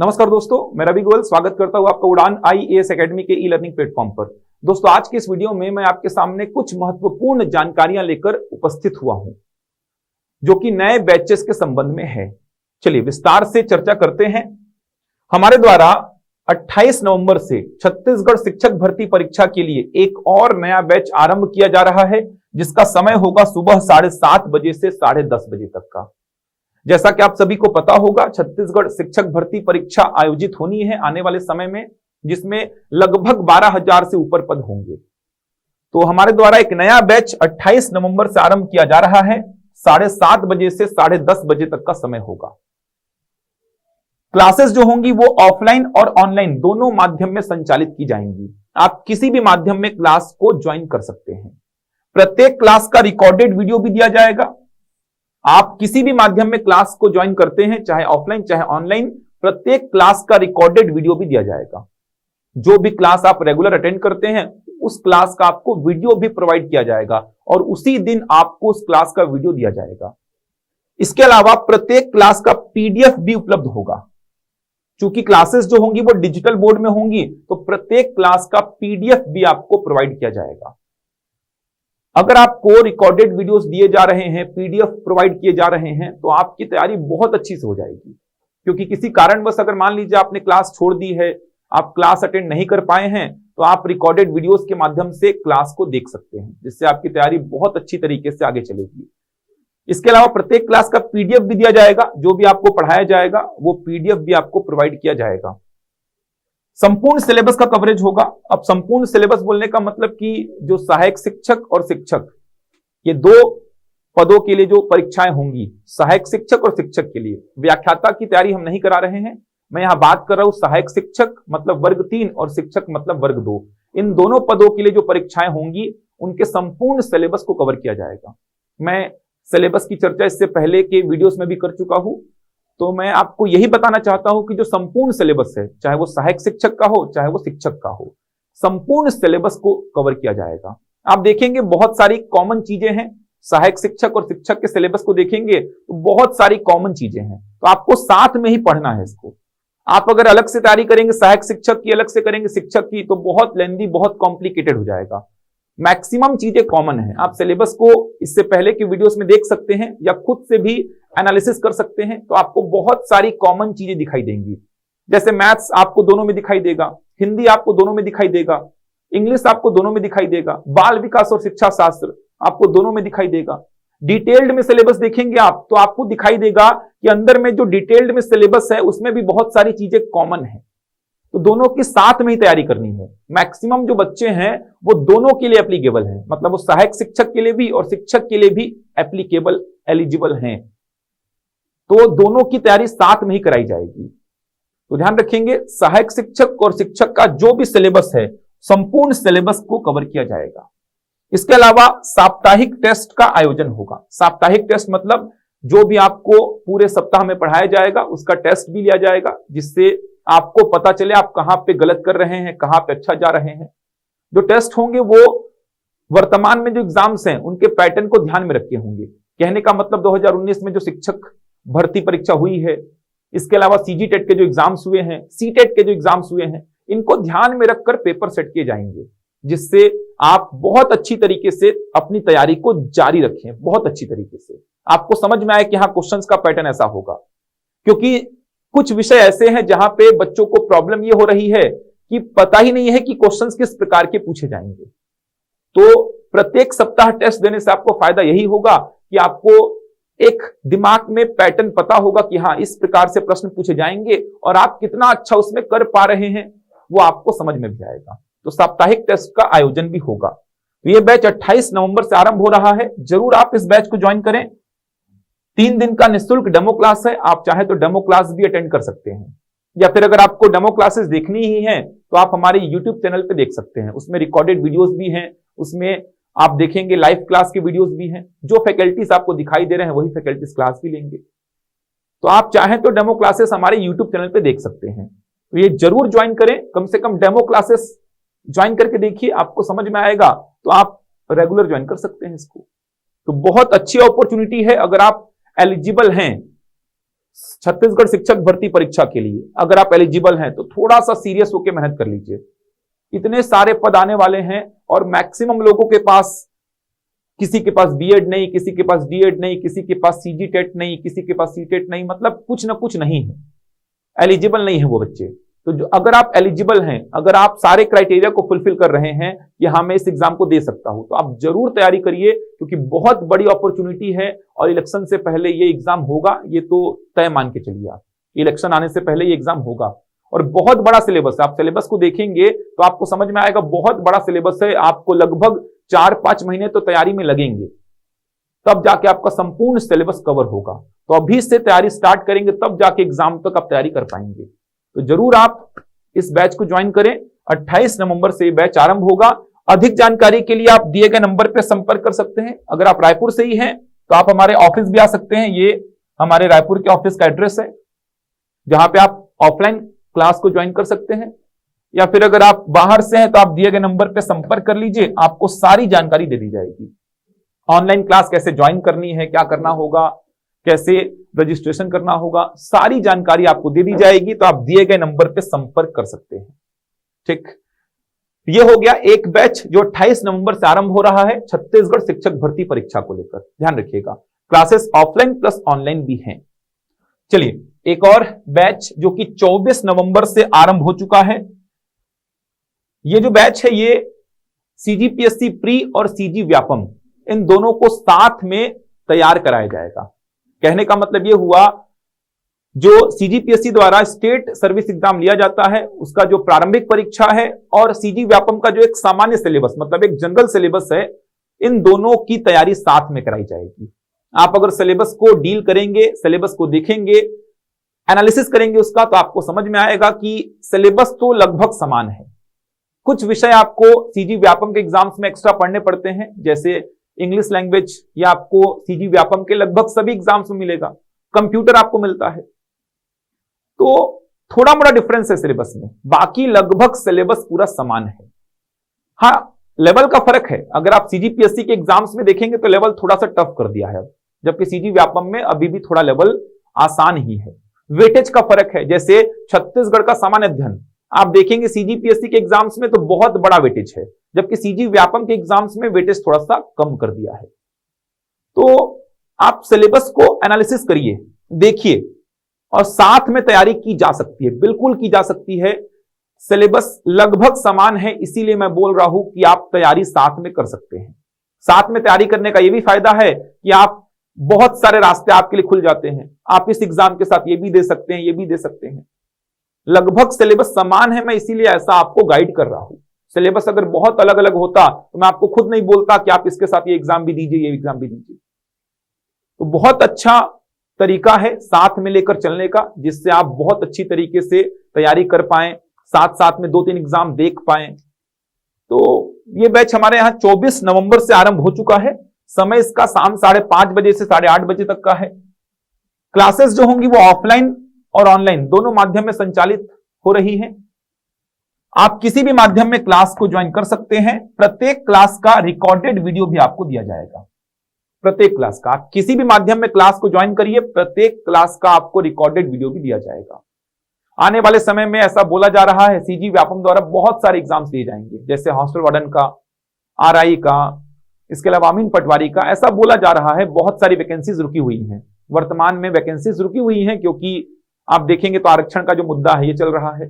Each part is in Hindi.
नमस्कार दोस्तों, मैं रवि गोयल स्वागत करता हूं आपका उड़ान आईएएस एकेडमी के ई लर्निंग प्लेटफॉर्म पर। दोस्तों, आज के इस वीडियो में मैं आपके सामने कुछ महत्वपूर्ण जानकारियां लेकर उपस्थित हुआ हूं जो कि नए बैचेस के संबंध में है। चलिए विस्तार से चर्चा करते हैं। हमारे द्वारा 28 नवंबर से छत्तीसगढ़ शिक्षक भर्ती परीक्षा के लिए एक और नया बैच आरंभ किया जा रहा है, जिसका समय होगा सुबह 7:30 बजे से 10:30 बजे तक का। जैसा कि आप सभी को पता होगा, छत्तीसगढ़ शिक्षक भर्ती परीक्षा आयोजित होनी है आने वाले समय में, जिसमें लगभग 12,000 से ऊपर पद होंगे। तो हमारे द्वारा एक नया बैच 28 नवंबर से आरंभ किया जा रहा है। 7:30 बजे से 10:30 बजे तक का समय होगा। क्लासेस जो होंगी वो ऑफलाइन और ऑनलाइन दोनों माध्यम में संचालित की जाएंगी। आप किसी भी माध्यम में क्लास को ज्वाइन कर सकते हैं। प्रत्येक क्लास का रिकॉर्डेड वीडियो भी दिया जाएगा। आप किसी भी माध्यम में क्लास को ज्वाइन करते हैं, चाहे ऑफलाइन चाहे ऑनलाइन, प्रत्येक क्लास का रिकॉर्डेड वीडियो भी दिया जाएगा। जो भी क्लास आप रेगुलर अटेंड करते हैं उस क्लास का आपको वीडियो भी प्रोवाइड किया जाएगा और उसी दिन आपको उस क्लास का वीडियो दिया जाएगा। इसके अलावा प्रत्येक क्लास का पीडीएफ भी उपलब्ध होगा। चूंकि क्लासेस जो होंगी वो डिजिटल बोर्ड में होंगी, तो प्रत्येक क्लास का पीडीएफ भी आपको प्रोवाइड किया जाएगा। अगर आपको रिकॉर्डेड वीडियोस दिए जा रहे हैं, पीडीएफ प्रोवाइड किए जा रहे हैं, तो आपकी तैयारी बहुत अच्छी से हो जाएगी। क्योंकि किसी कारणवश अगर मान लीजिए आपने क्लास छोड़ दी है, आप क्लास अटेंड नहीं कर पाए हैं, तो आप रिकॉर्डेड वीडियोस के माध्यम से क्लास को देख सकते हैं, जिससे आपकी तैयारी बहुत अच्छी तरीके से आगे चलेगी। इसके अलावा प्रत्येक क्लास का पीडीएफ भी दिया जाएगा। जो भी आपको पढ़ाया जाएगा वो पीडीएफ भी आपको प्रोवाइड किया जाएगा। संपूर्ण सिलेबस का कवरेज होगा। अब संपूर्ण सिलेबस बोलने का मतलब कि जो सहायक शिक्षक और शिक्षक, ये दो पदों के लिए जो परीक्षाएं होंगी, सहायक शिक्षक और शिक्षक के लिए, व्याख्याता की तैयारी हम नहीं करा रहे हैं। मैं यहां बात कर रहा हूं सहायक शिक्षक मतलब वर्ग 3 और शिक्षक मतलब वर्ग 2। इन दोनों पदों के लिए जो परीक्षाएं होंगी उनके संपूर्ण सिलेबस को कवर किया जाएगा। मैं सिलेबस की चर्चा इससे पहले के वीडियोस में भी कर चुका हूं, तो मैं आपको यही बताना चाहता हूं कि जो संपूर्ण सिलेबस है, चाहे वो सहायक शिक्षक का हो चाहे वो शिक्षक का हो, संपूर्ण सिलेबस को कवर किया जाएगा। आप देखेंगे बहुत सारी कॉमन चीजें हैं। सहायक शिक्षक और शिक्षक के सिलेबस को देखेंगे तो बहुत सारी कॉमन चीजें हैं, तो आपको साथ में ही पढ़ना है इसको। आप अगर अलग से तैयारी करेंगे, सहायक शिक्षक की अलग से करेंगे शिक्षक की, तो बहुत लेंदी, बहुत कॉम्प्लिकेटेड हो जाएगा। मैक्सिमम चीजें कॉमन है। आप सिलेबस को इससे पहले की वीडियोस में देख सकते हैं या खुद से भी एनालिसिस कर सकते हैं, तो आपको बहुत सारी कॉमन चीजें दिखाई देंगी। जैसे मैथ्स आपको दोनों में दिखाई देगा, हिंदी आपको दोनों में दिखाई देगा, इंग्लिश आपको दोनों में दिखाई देगा, बाल विकास और शिक्षा शास्त्र आपको दोनों में दिखाई देगा। डिटेल्ड में सिलेबस देखेंगे आप तो आपको दिखाई देगा कि अंदर में जो डिटेल्ड में सिलेबस है उसमें भी बहुत सारी चीजें कॉमन है। तो दोनों की साथ में ही तैयारी करनी है। मैक्सिमम जो बच्चे हैं वो दोनों के लिए एप्लीकेबल हैं, मतलब वो सहायक शिक्षक के लिए भी और शिक्षक के लिए भी एप्लीकेबल, एलिजिबल हैं। तो दोनों की तैयारी साथ में ही कराई जाएगी। तो ध्यान रखेंगे, सहायक शिक्षक और शिक्षक का जो भी सिलेबस है, संपूर्ण सिलेबस को कवर किया जाएगा। इसके अलावा साप्ताहिक टेस्ट का आयोजन होगा। साप्ताहिक टेस्ट मतलब जो भी आपको पूरे सप्ताह में पढ़ाया जाएगा उसका टेस्ट भी लिया जाएगा, जिससे आपको पता चले आप कहां पे गलत कर रहे हैं, कहां पे अच्छा जा रहे हैं। जो टेस्ट होंगे वो वर्तमान में जो एग्जाम्स हैं उनके पैटर्न को ध्यान में रखे होंगे। कहने का मतलब 2019 में जो शिक्षक भर्ती परीक्षा हुई है, इसके अलावा सीजीटेट के जो एग्जाम्स हुए हैं, सीटेट के जो एग्जाम्स हुए हैं, इनको ध्यान में रखकर पेपर सेट किए जाएंगे, जिससे आप बहुत अच्छी तरीके से अपनी तैयारी को जारी रखें। बहुत अच्छी तरीके से आपको समझ में आए कि हाँ, क्वेश्चंस का पैटर्न ऐसा होगा। क्योंकि कुछ विषय ऐसे हैं जहां पे बच्चों को प्रॉब्लम ये हो रही है कि पता ही नहीं है कि क्वेश्चंस किस प्रकार के पूछे जाएंगे। तो प्रत्येक सप्ताह टेस्ट देने से आपको फायदा यही होगा कि आपको एक दिमाग में पैटर्न पता होगा कि हाँ, इस प्रकार से प्रश्न पूछे जाएंगे और आप कितना अच्छा उसमें कर पा रहे हैं वो आपको समझ में भी आएगा। तो साप्ताहिक टेस्ट का आयोजन भी होगा। तो ये बैच 28 नवंबर से आरंभ हो रहा है। जरूर आप इस बैच को ज्वाइन करें। 3 दिन का निःशुल्क डेमो क्लास है। आप चाहे तो डेमो क्लास भी अटेंड कर सकते हैं, या फिर अगर आपको डेमो क्लासेस देखनी ही है तो आप हमारे यूट्यूब चैनल पे देख सकते हैं। उसमें रिकॉर्डेड वीडियोस भी हैं, उसमें आप देखेंगे लाइव क्लास के वीडियोस भी हैं। जो फैकल्टीज आपको दिखाई दे रहे हैं वही फैकल्टीज क्लास भी लेंगे। तो आप चाहें तो डेमो क्लासेस हमारे यूट्यूब चैनल पे देख सकते हैं। तो ये जरूर ज्वाइन करें। कम से कम डेमो क्लासेस ज्वाइन करके देखिए, आपको समझ में आएगा तो आप रेगुलर ज्वाइन कर सकते हैं इसको। तो बहुत अच्छी अपॉर्चुनिटी है। अगर आप एलिजिबल हैं छत्तीसगढ़ शिक्षक भर्ती परीक्षा के लिए अगर आप एलिजिबल हैं तो थोड़ा सा सीरियस होकर मेहनत कर लीजिए। इतने सारे पद आने वाले हैं और मैक्सिमम लोगों के पास, किसी के पास बीएड नहीं, किसी के पास डीएड नहीं, किसी के पास सीजी टेट नहीं, किसी के पास सीटेट नहीं, मतलब कुछ ना कुछ नहीं है, एलिजिबल नहीं है वो बच्चे। तो जो अगर आप एलिजिबल हैं, अगर आप सारे क्राइटेरिया को फुलफिल कर रहे हैं कि हाँ मैं इस एग्जाम को दे सकता हूं, तो आप जरूर तैयारी करिए, क्योंकि बहुत बड़ी अपॉर्चुनिटी है और इलेक्शन से पहले ये एग्जाम होगा, ये तो तय मान के चलिए आप। इलेक्शन आने से पहले ये एग्जाम होगा और बहुत बड़ा सिलेबस है। आप सिलेबस को देखेंगे तो आपको समझ में आएगा, बहुत बड़ा सिलेबस है। आपको लगभग 4-5 महीने तो तैयारी में लगेंगे, तब जाके आपका संपूर्ण सिलेबस कवर होगा। तो अभी से तैयारी स्टार्ट करेंगे तब जाके एग्जाम तक आप तैयारी कर पाएंगे। तो जरूर आप इस बैच को ज्वाइन करें। 28 नवंबर से बैच आरंभ होगा। अधिक जानकारी के लिए आप दिए गए नंबर पर संपर्क कर सकते हैं। अगर आप रायपुर से ही हैं तो आप हमारे ऑफिस भी आ सकते हैं। ये हमारे रायपुर के ऑफिस का एड्रेस है, जहां पे आप ऑफलाइन क्लास को ज्वाइन कर सकते हैं, या फिर अगर आप बाहर से हैं तो आप दिए गए नंबर पर संपर्क कर लीजिए, आपको सारी जानकारी दे दी जाएगी। ऑनलाइन क्लास कैसे ज्वाइन करनी है, क्या करना होगा, कैसे रजिस्ट्रेशन करना होगा, सारी जानकारी आपको दे दी जाएगी। तो आप दिए गए नंबर पे संपर्क कर सकते हैं। ठीक, ये हो गया एक बैच जो 28 नवंबर से आरंभ हो रहा है छत्तीसगढ़ शिक्षक भर्ती परीक्षा को लेकर। ध्यान रखिएगा, क्लासेस ऑफलाइन प्लस ऑनलाइन भी हैं। चलिए एक और बैच जो कि 24 नवंबर से आरंभ हो चुका है। ये जो बैच है ये सीजीपीएससी प्री और सीजी व्यापम इन दोनों को साथ में तैयार कराया जाएगा। कहने का मतलब यह हुआ, जो सीजीपीएससी द्वारा स्टेट सर्विस एग्जाम लिया जाता है उसका जो प्रारंभिक परीक्षा है और सीजी व्यापम का जो एक सामान्य सिलेबस मतलब एक जनरल सिलेबस है, इन दोनों की तैयारी साथ में कराई जाएगी। आप अगर सिलेबस को डील करेंगे, सिलेबस को देखेंगे, एनालिसिस करेंगे उसका, तो आपको समझ में आएगा कि सिलेबस तो लगभग समान है। कुछ विषय आपको सीजी व्यापम के एग्जाम्स में एक्स्ट्रा पढ़ने पड़ते हैं, जैसे इंग्लिश लैंग्वेज, या आपको सीजी व्यापम के लगभग सभी एग्जाम्स में मिलेगा। कंप्यूटर आपको मिलता है, तो थोड़ा मोड़ा डिफरेंस है सिलेबस में, बाकी लगभग सिलेबस पूरा समान है। हाँ, लेवल का फर्क है। अगर आप सीजीपीएससी के एग्जाम्स में देखेंगे तो लेवल थोड़ा सा टफ कर दिया है अब, जबकि सीजी व्यापम में अभी भी थोड़ा लेवल आसान ही है। वेटेज का फर्क है, जैसे छत्तीसगढ़ का सामान्य अध्ययन आप देखेंगे सीजीपीएससी के एग्जाम्स में तो बहुत बड़ा वेटेज है, जबकि सीजी व्यापम के एग्जाम्स में वेटेज थोड़ा सा कम कर दिया है। तो आप सिलेबस को एनालिसिस करिए, देखिए, और साथ में तैयारी की जा सकती है, बिल्कुल की जा सकती है। सिलेबस लगभग समान है, इसीलिए मैं बोल रहा हूं कि आप तैयारी साथ में कर सकते हैं। साथ में तैयारी करने का यह भी फायदा है कि आप बहुत सारे रास्ते आपके लिए खुल जाते हैं। आप इस एग्जाम के साथ ये भी दे सकते हैं, ये भी दे सकते हैं। लगभग सिलेबस समान है, मैं इसीलिए ऐसा आपको गाइड कर रहा हूं। सिलेबस अगर बहुत अलग अलग होता तो मैं आपको खुद नहीं बोलता कि आप इसके साथ ये एग्जाम भी दीजिए, ये एग्जाम भी दीजिए। तो बहुत अच्छा तरीका है साथ में लेकर चलने का, जिससे आप बहुत अच्छी तरीके से तैयारी कर पाएं, साथ साथ में 2-3 एग्जाम देख पाएं। तो ये बैच हमारे यहां 24 नवंबर से आरंभ हो चुका है। समय इसका शाम 5:30 बजे से 8:30 बजे तक का है। क्लासेस जो होंगी वो ऑफलाइन और ऑनलाइन दोनों माध्यम में संचालित हो रही है। आप किसी भी माध्यम में क्लास को ज्वाइन कर सकते हैं। प्रत्येक क्लास का रिकॉर्डेड वीडियो भी आपको दिया जाएगा। प्रत्येक क्लास का, आप किसी भी माध्यम में क्लास को ज्वाइन करिए, प्रत्येक क्लास का आपको रिकॉर्डेड वीडियो भी दिया जाएगा। आने वाले समय में ऐसा बोला जा रहा है सीजी व्यापम द्वारा बहुत सारे एग्जाम्स दिए जाएंगे, जैसे हॉस्टल वार्डन का, आरआई का, इसके अलावा अमीन पटवारी का। ऐसा बोला जा रहा है बहुत सारी वैकेंसीज रुकी हुई हैं। वर्तमान में वैकेंसीज रुकी हुई हैं क्योंकि आप देखेंगे तो आरक्षण का जो मुद्दा है ये चल रहा है,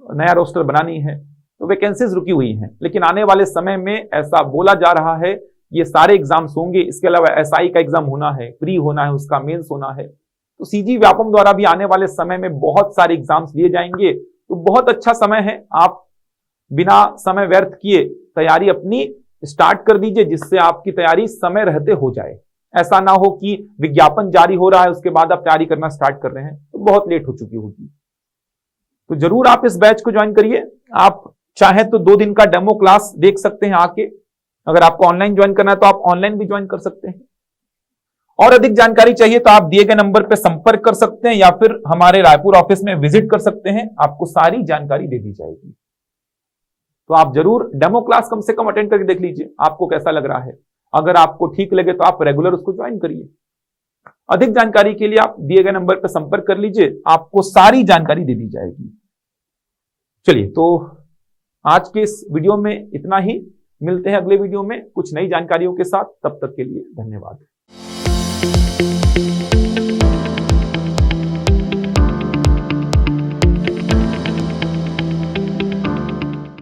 नया रोस्टर बनानी है, तो वैकेंसीज रुकी हुई हैं। लेकिन आने वाले समय में ऐसा बोला जा रहा है ये सारे एग्जाम्स होंगे। इसके अलावा एसआई का एग्जाम होना है, प्री होना है, उसका मेंस होना है। तो सीजी व्यापम द्वारा भी आने वाले समय में बहुत सारे एग्जाम्स लिए जाएंगे। तो बहुत अच्छा समय है, आप बिना समय व्यर्थ किए तैयारी अपनी स्टार्ट कर दीजिए, जिससे आपकी तैयारी समय रहते हो जाए। ऐसा ना हो कि विज्ञापन जारी हो रहा है उसके बाद आप तैयारी करना स्टार्ट कर रहे हैं तो बहुत लेट हो चुकी होगी। तो जरूर आप इस बैच को ज्वाइन करिए। आप चाहे तो 2 दिन का डेमो क्लास देख सकते हैं आके। अगर आपको ऑनलाइन ज्वाइन करना है तो आप ऑनलाइन भी ज्वाइन कर सकते हैं। और अधिक जानकारी चाहिए तो आप दिए गए नंबर पर संपर्क कर सकते हैं, या फिर हमारे रायपुर ऑफिस में विजिट कर सकते हैं, आपको सारी जानकारी दे दी जाएगी। तो आप जरूर डेमो क्लास कम से कम अटेंड करके देख लीजिए, आपको कैसा लग रहा है। अगर आपको ठीक लगे तो आप रेगुलर उसको ज्वाइन करिए। अधिक जानकारी के लिए आप दिए गए नंबर पर संपर्क कर लीजिए, आपको सारी जानकारी दे दी जाएगी। चलिए, तो आज के इस वीडियो में इतना ही। मिलते हैं अगले वीडियो में कुछ नई जानकारियों के साथ। तब तक के लिए धन्यवाद।